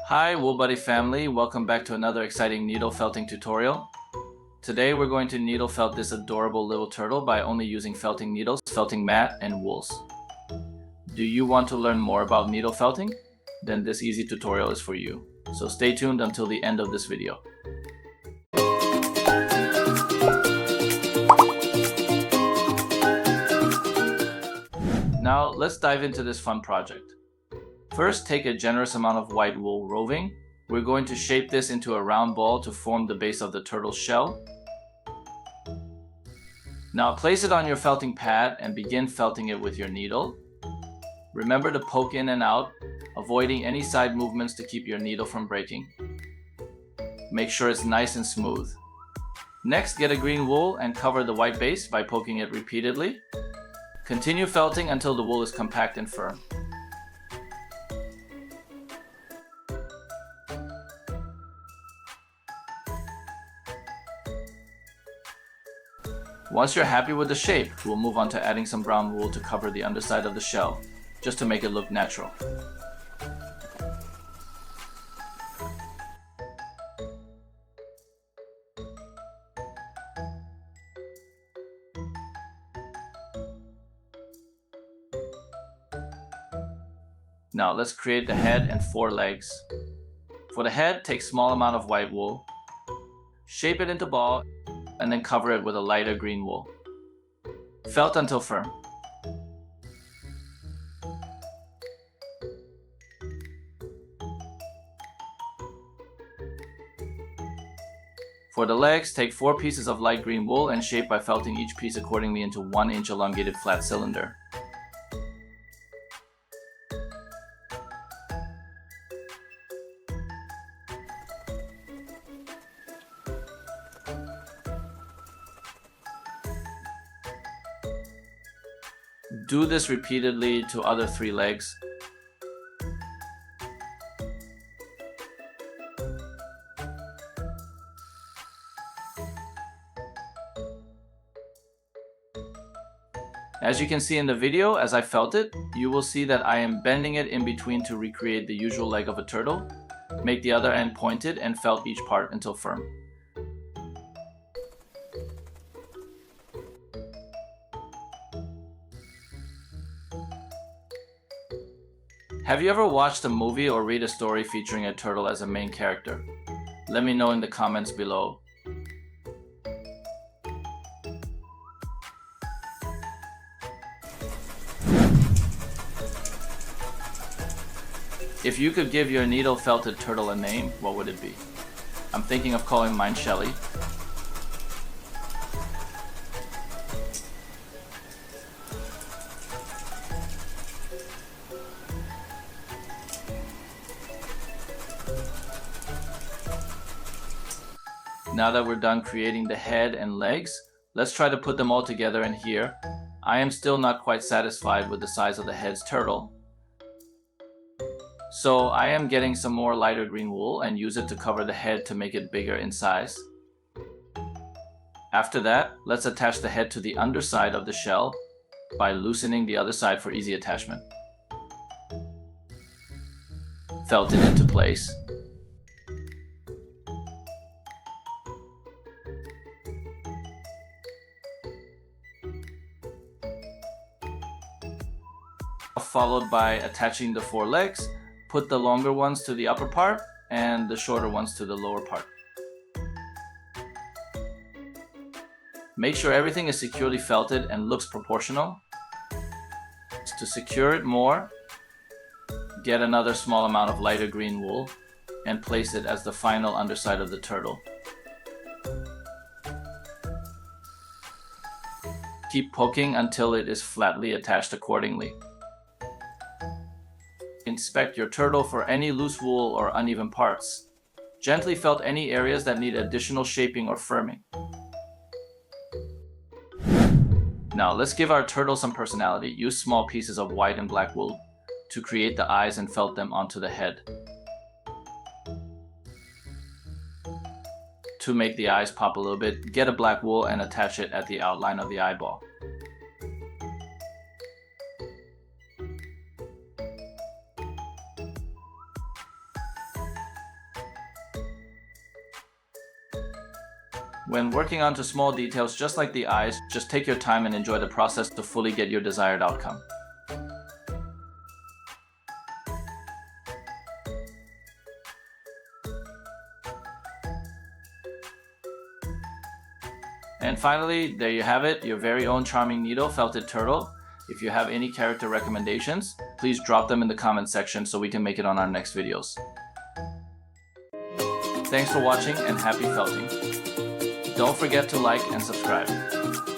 Hi Woolbuddy family, welcome back to another exciting needle felting tutorial. Today we're going to needle felt this adorable little turtle by only using felting needles, felting mat, and wools. Do you want to learn more about needle felting? Then this easy tutorial is for you. So stay tuned until the end of this video. Now let's dive into this fun project. First, take a generous amount of white wool roving. We're going to shape this into a round ball to form the base of the turtle's shell. Now place it on your felting pad and begin felting it with your needle. Remember to poke in and out, avoiding any side movements to keep your needle from breaking. Make sure it's nice and smooth. Next, get a green wool and cover the white base by poking it repeatedly. Continue felting until the wool is compact and firm. Once you're happy with the shape, we'll move on to adding some brown wool to cover the underside of the shell, just to make it look natural. Now let's create the head and 4 legs. For the head, take small amount of white wool, shape it into ball, and then cover it with a lighter green wool. Felt until firm. For the legs, take 4 pieces of light green wool and shape by felting each piece accordingly into 1 inch elongated flat cylinder. Do this repeatedly to other 3 legs. As you can see in the video, as I felt it, you will see that I am bending it in between to recreate the usual leg of a turtle. Make the other end pointed and felt each part until firm. Have you ever watched a movie or read a story featuring a turtle as a main character? Let me know in the comments below. If you could give your needle felted turtle a name, what would it be? I'm thinking of calling mine Shelly. Now that we're done creating the head and legs, let's try to put them all together in here. I am still not quite satisfied with the size of the head's turtle. So I am getting some more lighter green wool and use it to cover the head to make it bigger in size. After that, let's attach the head to the underside of the shell by loosening the other side for easy attachment. Felt it into place. Followed by attaching the 4 legs, put the longer ones to the upper part and the shorter ones to the lower part. Make sure everything is securely felted and looks proportional. To secure it more, get another small amount of lighter green wool and place it as the final underside of the turtle. Keep poking until it is flatly attached accordingly. Inspect your turtle for any loose wool or uneven parts. Gently felt any areas that need additional shaping or firming. Now let's give our turtle some personality. Use small pieces of white and black wool to create the eyes and felt them onto the head. To make the eyes pop a little bit, get a black wool and attach it at the outline of the eyeball. When working onto small details just like the eyes, just take your time and enjoy the process to fully get your desired outcome. And finally, there you have it, your very own charming needle felted turtle. If you have any character recommendations, please drop them in the comment section so we can make it on our next videos. Thanks for watching and happy felting. Don't forget to like and subscribe.